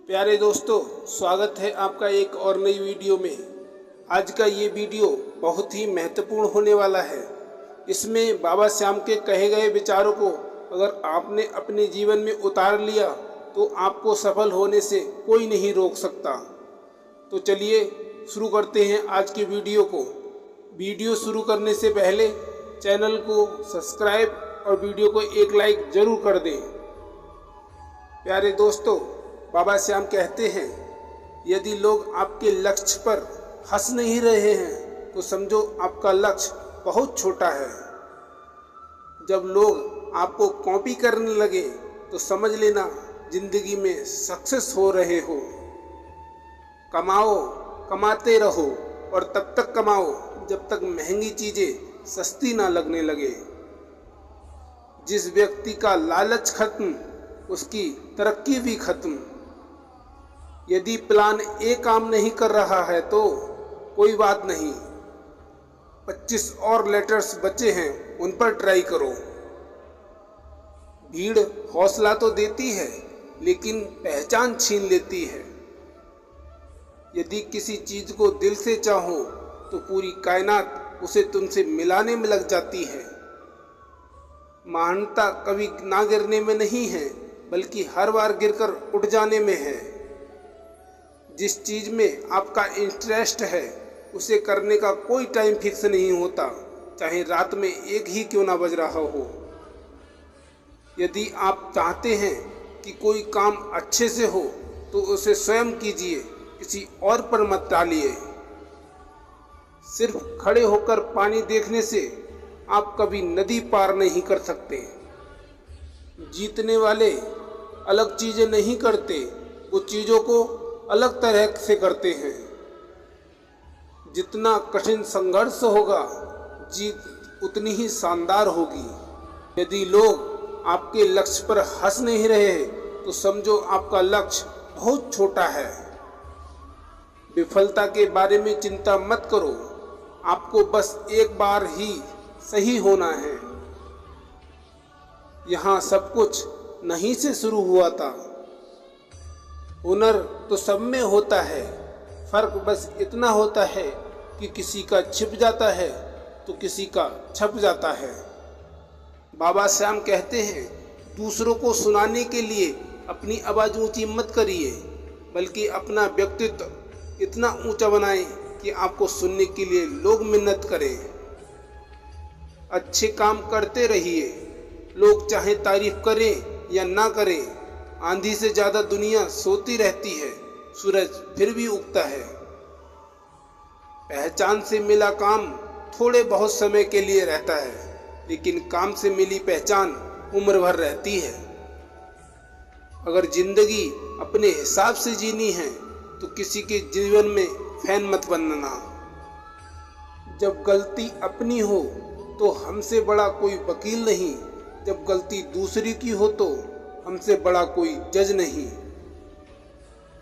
प्यारे दोस्तों, स्वागत है आपका एक और नई वीडियो में। आज का ये वीडियो बहुत ही महत्वपूर्ण होने वाला है। इसमें बाबा श्याम के कहे गए विचारों को अगर आपने अपने जीवन में उतार लिया तो आपको सफल होने से कोई नहीं रोक सकता। तो चलिए शुरू करते हैं आज की वीडियो को। वीडियो शुरू करने से पहले चैनल को सब्सक्राइब और वीडियो को एक लाइक ज़रूर कर दें। प्यारे दोस्तों, बाबा श्याम कहते हैं, यदि लोग आपके लक्ष्य पर हंस नहीं रहे हैं तो समझो आपका लक्ष्य बहुत छोटा है। जब लोग आपको कॉपी करने लगे तो समझ लेना जिंदगी में सक्सेस हो रहे हो। कमाओ, कमाते रहो और तब तक कमाओ जब तक महंगी चीज़ें सस्ती ना लगने लगे। जिस व्यक्ति का लालच खत्म उसकी तरक्की भी खत्म। यदि प्लान ए काम नहीं कर रहा है तो कोई बात नहीं, 25 और लेटर्स बचे हैं, उन पर ट्राई करो। भीड़ हौसला तो देती है लेकिन पहचान छीन लेती है। यदि किसी चीज को दिल से चाहो तो पूरी कायनात उसे तुमसे मिलाने में लग जाती है। महानता कभी ना गिरने में नहीं है बल्कि हर बार गिरकर उठ जाने में है। जिस चीज में आपका इंटरेस्ट है उसे करने का कोई टाइम फिक्स नहीं होता, चाहे रात में एक ही क्यों ना बज रहा हो। यदि आप चाहते हैं कि कोई काम अच्छे से हो तो उसे स्वयं कीजिए, किसी और पर मत डालिए। सिर्फ खड़े होकर पानी देखने से आप कभी नदी पार नहीं कर सकते। जीतने वाले अलग चीजें नहीं करते, वो चीजों को अलग तरह से करते हैं। जितना कठिन संघर्ष होगा जीत उतनी ही शानदार होगी। यदि लोग आपके लक्ष्य पर हंस नहीं रहे तो समझो आपका लक्ष्य बहुत छोटा है। विफलता के बारे में चिंता मत करो, आपको बस एक बार ही सही होना है। यहाँ सब कुछ नहीं से शुरू हुआ था। हुनर तो सब में होता है, फर्क बस इतना होता है कि किसी का छिप जाता है तो किसी का छप जाता है। बाबा श्याम कहते हैं, दूसरों को सुनाने के लिए अपनी आवाज़ ऊंची मत करिए, बल्कि अपना व्यक्तित्व इतना ऊंचा बनाएं कि आपको सुनने के लिए लोग मिन्नत करें। अच्छे काम करते रहिए, लोग चाहे तारीफ करें या ना करें। आंधी से ज्यादा दुनिया सोती रहती है, सूरज फिर भी उगता है। पहचान से मिला काम थोड़े बहुत समय के लिए रहता है, लेकिन काम से मिली पहचान उम्र भर रहती है। अगर जिंदगी अपने हिसाब से जीनी है तो किसी के जीवन में फैन मत बनना। जब गलती अपनी हो तो हमसे बड़ा कोई वकील नहीं, जब गलती दूसरी की हो तो हमसे बड़ा कोई जज नहीं।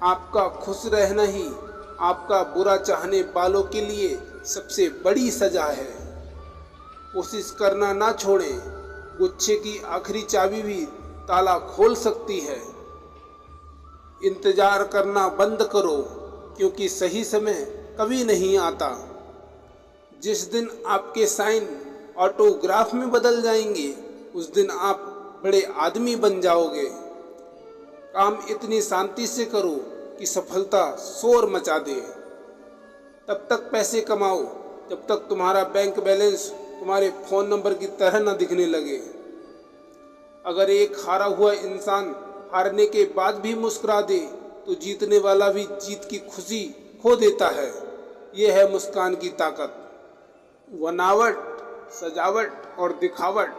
आपका खुश रहना ही आपका बुरा चाहने वालों के लिए सबसे बड़ी सजा है। कोशिश करना ना छोड़ें, गुच्छे की आखिरी चाबी भी ताला खोल सकती है। इंतजार करना बंद करो क्योंकि सही समय कभी नहीं आता। जिस दिन आपके साइन ऑटोग्राफ में बदल जाएंगे उस दिन आप बड़े आदमी बन जाओगे। काम इतनी शांति से करो कि सफलता शोर मचा दे। तब तक पैसे कमाओ जब तक तुम्हारा बैंक बैलेंस तुम्हारे फोन नंबर की तरह न दिखने लगे। अगर एक हारा हुआ इंसान हारने के बाद भी मुस्कुरा दे तो जीतने वाला भी जीत की खुशी खो देता है। यह है मुस्कान की ताकत। बनावट, सजावट और दिखावट,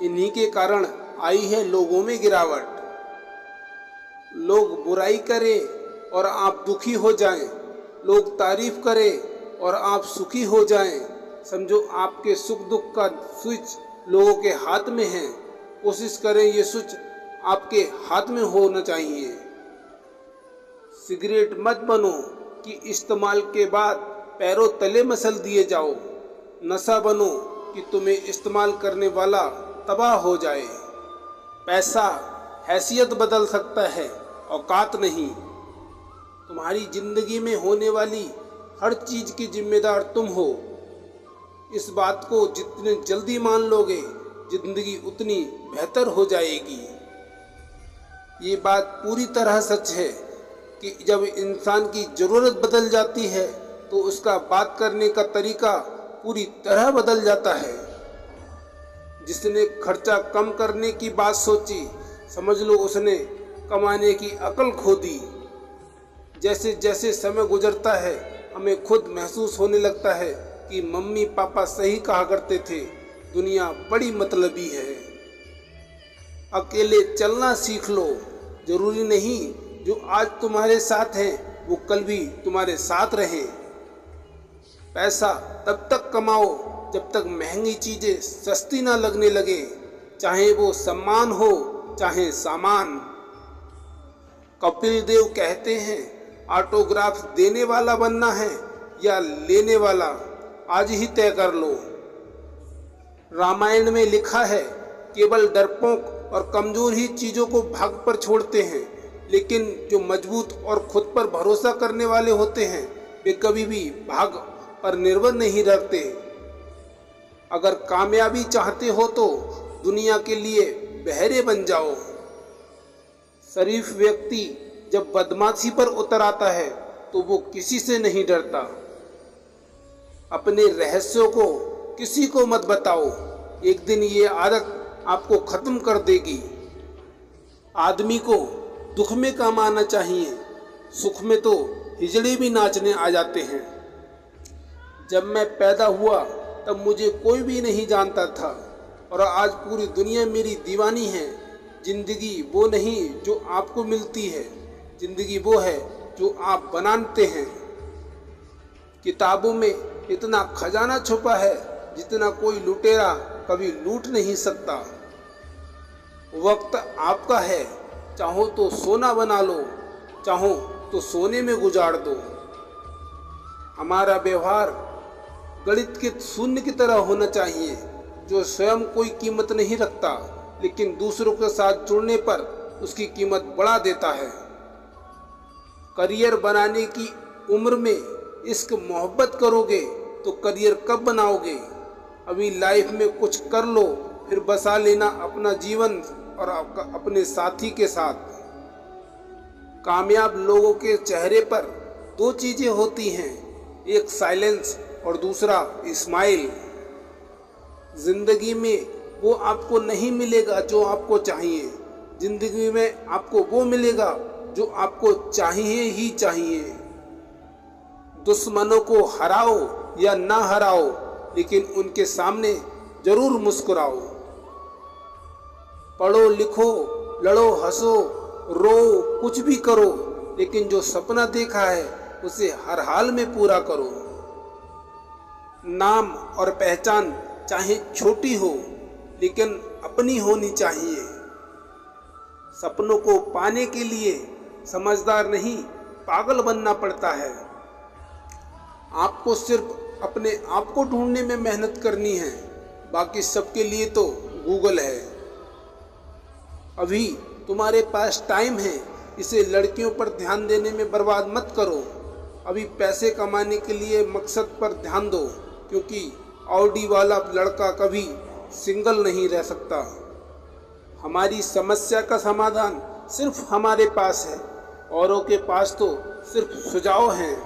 इन्हीं के कारण आई है लोगों में गिरावट। लोग बुराई करें और आप दुखी हो जाएं, लोग तारीफ करें और आप सुखी हो जाएं, समझो आपके सुख दुख का स्विच लोगों के हाथ में है। कोशिश करें ये स्विच आपके हाथ में होना चाहिए। सिगरेट मत बनो कि इस्तेमाल के बाद पैरों तले मसल दिए जाओ। नशा बनो कि तुम्हें इस्तेमाल करने वाला तबाह हो जाए। पैसा हैसियत बदल सकता है, औकात नहीं। तुम्हारी जिंदगी में होने वाली हर चीज की जिम्मेदार तुम हो। इस बात को जितने जल्दी मान लोगे, जिंदगी उतनी बेहतर हो जाएगी। ये बात पूरी तरह सच है कि जब इंसान की ज़रूरत बदल जाती है तो उसका बात करने का तरीका पूरी तरह बदल जाता है। जिसने खर्चा कम करने की बात सोची, समझ लो उसने कमाने की अकल खो दी। जैसे जैसे समय गुजरता है, हमें खुद महसूस होने लगता है कि मम्मी पापा सही कहा करते थे, दुनिया बड़ी मतलबी है। अकेले चलना सीख लो। जरूरी नहीं जो आज तुम्हारे साथ है वो कल भी तुम्हारे साथ रहे। पैसा तब तक कमाओ जब तक महंगी चीजें सस्ती ना लगने लगे, चाहे वो सम्मान हो चाहे सामान। कपिल देव कहते हैं, ऑटोग्राफ देने वाला बनना है या लेने वाला, आज ही तय कर लो। रामायण में लिखा है, केवल डरपोक और कमजोर ही चीजों को भाग पर छोड़ते हैं, लेकिन जो मजबूत और खुद पर भरोसा करने वाले होते हैं वे कभी भी भाग पर निर्भर नहीं रहते। अगर कामयाबी चाहते हो तो दुनिया के लिए बहरे बन जाओ। शरीफ व्यक्ति जब बदमाशी पर उतर आता है तो वो किसी से नहीं डरता। अपने रहस्यों को किसी को मत बताओ, एक दिन ये आदत आपको खत्म कर देगी। आदमी को दुख में काम आना चाहिए, सुख में तो हिजड़े भी नाचने आ जाते हैं। जब मैं पैदा हुआ तब मुझे कोई भी नहीं जानता था और आज पूरी दुनिया मेरी दीवानी है। जिंदगी वो नहीं जो आपको मिलती है, जिंदगी वो है जो आप बनाते हैं। किताबों में इतना खजाना छुपा है जितना कोई लुटेरा कभी लूट नहीं सकता। वक्त आपका है, चाहो तो सोना बना लो, चाहो तो सोने में गुजार दो। हमारा व्यवहार गणित के शून्य की तरह होना चाहिए, जो स्वयं कोई कीमत नहीं रखता लेकिन दूसरों के साथ जुड़ने पर उसकी कीमत बढ़ा देता है। करियर बनाने की उम्र में इश्क मोहब्बत करोगे तो करियर कब बनाओगे? अभी लाइफ में कुछ कर लो, फिर बसा लेना अपना जीवन और अपने साथी के साथ। कामयाब लोगों के चेहरे पर दो चीजें होती हैं, एक साइलेंस और दूसरा स्माइल। जिंदगी में वो आपको नहीं मिलेगा जो आपको चाहिए, जिंदगी में आपको वो मिलेगा जो आपको चाहिए ही चाहिए। दुश्मनों को हराओ या ना हराओ, लेकिन उनके सामने जरूर मुस्कुराओ। पढ़ो लिखो, लड़ो हंसो, रो, कुछ भी करो, लेकिन जो सपना देखा है उसे हर हाल में पूरा करो। नाम और पहचान चाहे छोटी हो लेकिन अपनी होनी चाहिए। सपनों को पाने के लिए समझदार नहीं पागल बनना पड़ता है। आपको सिर्फ अपने आप को ढूंढने में मेहनत करनी है, बाकी सबके लिए तो गूगल है। अभी तुम्हारे पास टाइम है, इसे लड़कियों पर ध्यान देने में बर्बाद मत करो। अभी पैसे कमाने के लिए मकसद पर ध्यान दो, क्योंकि ऑडी वाला लड़का कभी सिंगल नहीं रह सकता। हमारी समस्या का समाधान सिर्फ हमारे पास है, औरों के पास तो सिर्फ सुझाव हैं।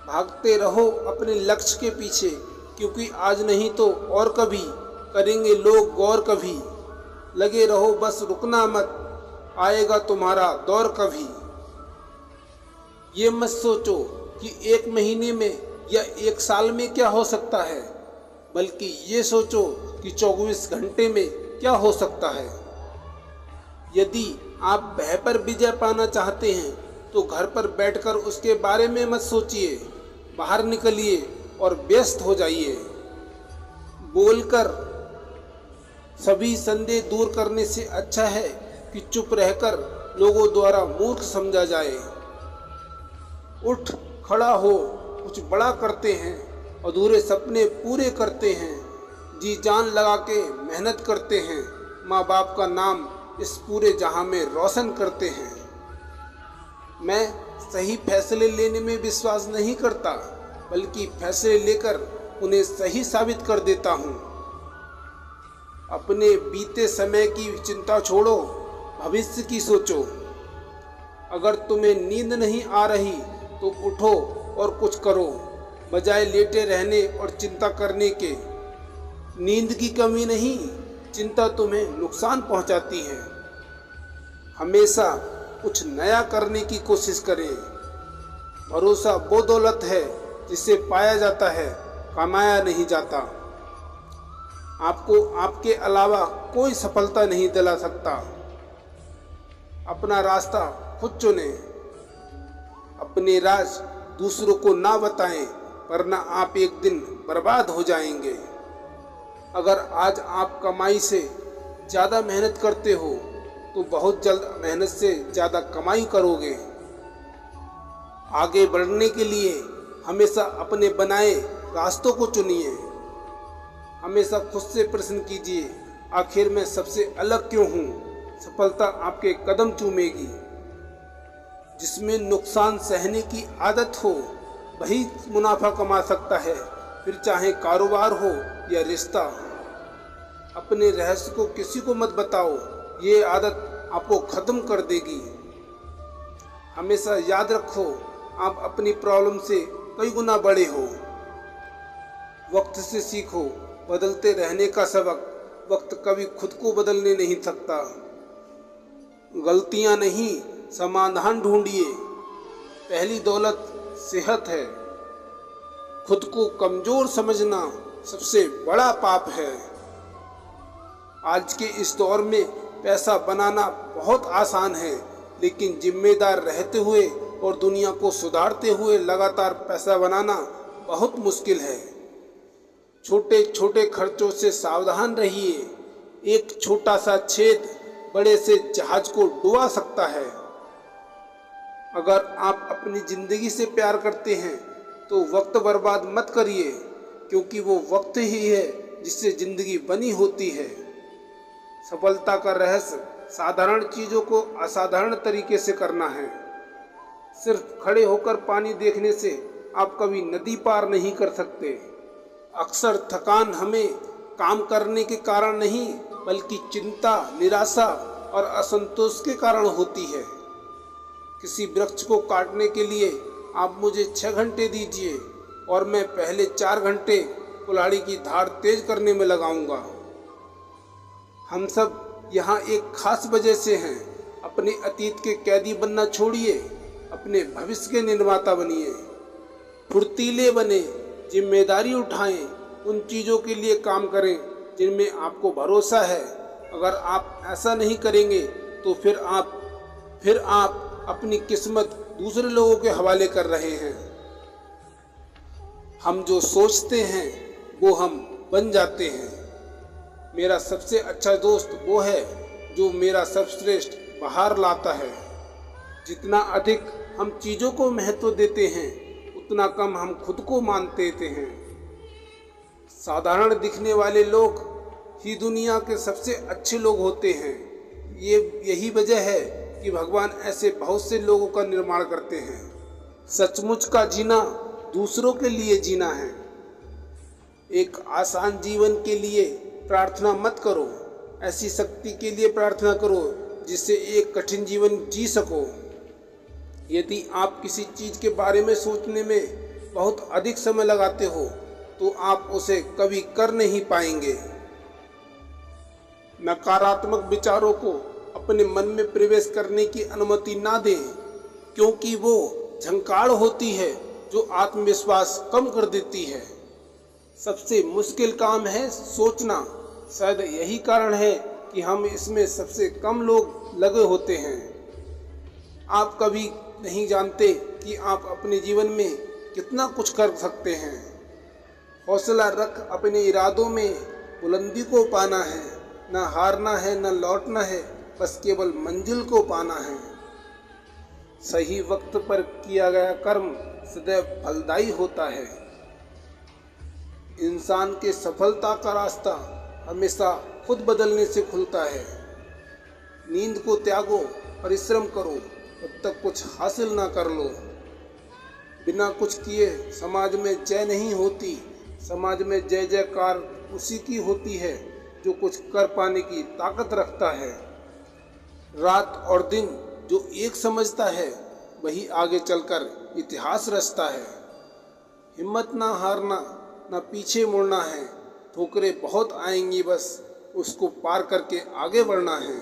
भागते रहो अपने लक्ष्य के पीछे, क्योंकि आज नहीं तो और कभी करेंगे लोग गौर कभी। लगे रहो बस रुकना मत, आएगा तुम्हारा दौर कभी। ये मत सोचो कि एक महीने में या एक साल में क्या हो सकता है, बल्कि ये सोचो कि 24 घंटे में क्या हो सकता है। यदि आप भय पर विजय पाना चाहते हैं तो घर पर बैठकर उसके बारे में मत सोचिए, बाहर निकलिए और व्यस्त हो जाइए। बोलकर सभी संदेह दूर करने से अच्छा है कि चुप रहकर लोगों द्वारा मूर्ख समझा जाए। उठ खड़ा हो, कुछ बड़ा करते हैं, अधूरे सपने पूरे करते हैं, जी जान लगा के मेहनत करते हैं, माँ बाप का नाम इस पूरे जहां में रोशन करते हैं। मैं सही फैसले लेने में विश्वास नहीं करता, बल्कि फैसले लेकर उन्हें सही साबित कर देता हूँ। अपने बीते समय की चिंता छोड़ो, भविष्य की सोचो। अगर तुम्हें नींद नहीं आ रही तो उठो और कुछ करो, बजाय लेटे रहने और चिंता करने के। नींद की कमी नहीं, चिंता तुम्हें नुकसान पहुंचाती है। हमेशा कुछ नया करने की कोशिश करें। भरोसा वो दौलत है जिसे पाया जाता है, कमाया नहीं जाता। आपको आपके अलावा कोई सफलता नहीं दिला सकता। अपना रास्ता खुद चुनें। अपने राज दूसरों को ना बताएं, वरना आप एक दिन बर्बाद हो जाएंगे। अगर आज आप कमाई से ज़्यादा मेहनत करते हो तो बहुत जल्द मेहनत से ज़्यादा कमाई करोगे। आगे बढ़ने के लिए हमेशा अपने बनाए रास्तों को चुनिए। हमेशा खुद से प्रश्न कीजिए, आखिर मैं सबसे अलग क्यों हूँ? सफलता आपके कदम चूमेगी। जिसमें नुकसान सहने की आदत हो वही मुनाफा कमा सकता है, फिर चाहे कारोबार हो या रिश्ता। अपने रहस्य को किसी को मत बताओ, ये आदत आपको ख़त्म कर देगी। हमेशा याद रखो, आप अपनी प्रॉब्लम से कई गुना बड़े हो। वक्त से सीखो, बदलते रहने का सबक। वक्त कभी खुद को बदलने नहीं सकता। गलतियां नहीं, समाधान ढूंढिए। पहली दौलत सेहत है। खुद को कमजोर समझना सबसे बड़ा पाप है। आज के इस दौर में पैसा बनाना बहुत आसान है, लेकिन जिम्मेदार रहते हुए और दुनिया को सुधारते हुए लगातार पैसा बनाना बहुत मुश्किल है। छोटे छोटे खर्चों से सावधान रहिए। एक छोटा सा छेद बड़े से जहाज को डुबा सकता है। अगर आप अपनी जिंदगी से प्यार करते हैं तो वक्त बर्बाद मत करिए, क्योंकि वो वक्त ही है जिससे जिंदगी बनी होती है। सफलता का रहस्य साधारण चीजों को असाधारण तरीके से करना है। सिर्फ खड़े होकर पानी देखने से आप कभी नदी पार नहीं कर सकते। अक्सर थकान हमें काम करने के कारण नहीं, बल्कि चिंता, निराशा और असंतोष के कारण होती है। किसी वृक्ष को काटने के लिए आप मुझे 6 घंटे दीजिए और मैं पहले 4 घंटे कुल्हाड़ी की धार तेज करने में लगाऊंगा। हम सब यहाँ एक खास वजह से हैं। अपने अतीत के कैदी बनना छोड़िए, अपने भविष्य के निर्माता बनिए। फुर्तीले बने, जिम्मेदारी उठाएं, उन चीज़ों के लिए काम करें जिनमें आपको भरोसा है। अगर आप ऐसा नहीं करेंगे तो फिर आप अपनी किस्मत दूसरे लोगों के हवाले कर रहे हैं। हम जो सोचते हैं वो हम बन जाते हैं। मेरा सबसे अच्छा दोस्त वो है जो मेरा सर्वश्रेष्ठ बाहर लाता है। जितना अधिक हम चीज़ों को महत्व देते हैं, उतना कम हम खुद को मान देते हैं। साधारण दिखने वाले लोग ही दुनिया के सबसे अच्छे लोग होते हैं। यही वजह है कि भगवान ऐसे बहुत से लोगों का निर्माण करते हैं। सचमुच का जीना दूसरों के लिए जीना है। एक आसान जीवन के लिए प्रार्थना मत करो, ऐसी शक्ति के लिए प्रार्थना करो जिससे एक कठिन जीवन जी सको। यदि आप किसी चीज़ के बारे में सोचने में बहुत अधिक समय लगाते हो तो आप उसे कभी कर नहीं पाएंगे। नकारात्मक विचारों को अपने मन में प्रवेश करने की अनुमति ना दें, क्योंकि वो झंकार होती है जो आत्मविश्वास कम कर देती है। सबसे मुश्किल काम है सोचना। शायद यही कारण है कि हम इसमें सबसे कम लोग लगे होते हैं। आप कभी नहीं जानते कि आप अपने जीवन में कितना कुछ कर सकते हैं। हौसला रख अपने इरादों में बुलंदी को पाना है। न हारना है, न लौटना है, बस केवल मंजिल को पाना है। सही वक्त पर किया गया कर्म सदैव फलदायी होता है। इंसान के सफलता का रास्ता हमेशा खुद बदलने से खुलता है। नींद को त्यागो, परिश्रम करो तब तक कुछ हासिल ना कर लो। बिना कुछ किए समाज में जय नहीं होती। समाज में जय जयकार उसी की होती है जो कुछ कर पाने की ताकत रखता है। रात और दिन जो एक समझता है वही आगे चलकर इतिहास रचता है। हिम्मत ना हारना, ना पीछे मुड़ना है। ठोकरें बहुत आएंगी, बस उसको पार करके आगे बढ़ना है।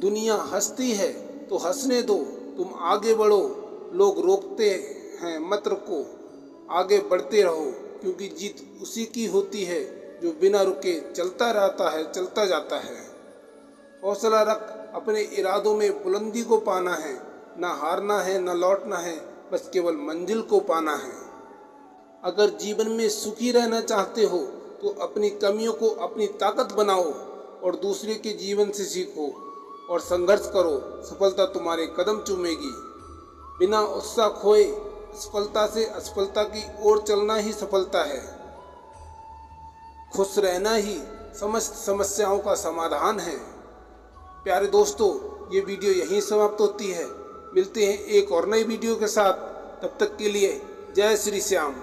दुनिया हंसती है तो हंसने दो, तुम आगे बढ़ो। लोग रोकते हैं मत रुको, आगे बढ़ते रहो, क्योंकि जीत उसी की होती है जो बिना रुके चलता रहता है, चलता जाता है। हौसला रख, अपने इरादों में बुलंदी को पाना है। ना हारना है, ना लौटना है, बस केवल मंजिल को पाना है। अगर जीवन में सुखी रहना चाहते हो तो अपनी कमियों को अपनी ताकत बनाओ और दूसरे के जीवन से सीखो और संघर्ष करो। सफलता तुम्हारे कदम चूमेगी। बिना उत्साह खोए असफलता से असफलता की ओर चलना ही सफलता है। खुश रहना ही समस्त समस्याओं का समाधान है। प्यारे दोस्तों, ये वीडियो यहीं समाप्त होती है। मिलते हैं एक और नई वीडियो के साथ। तब तक के लिए जय श्री श्याम।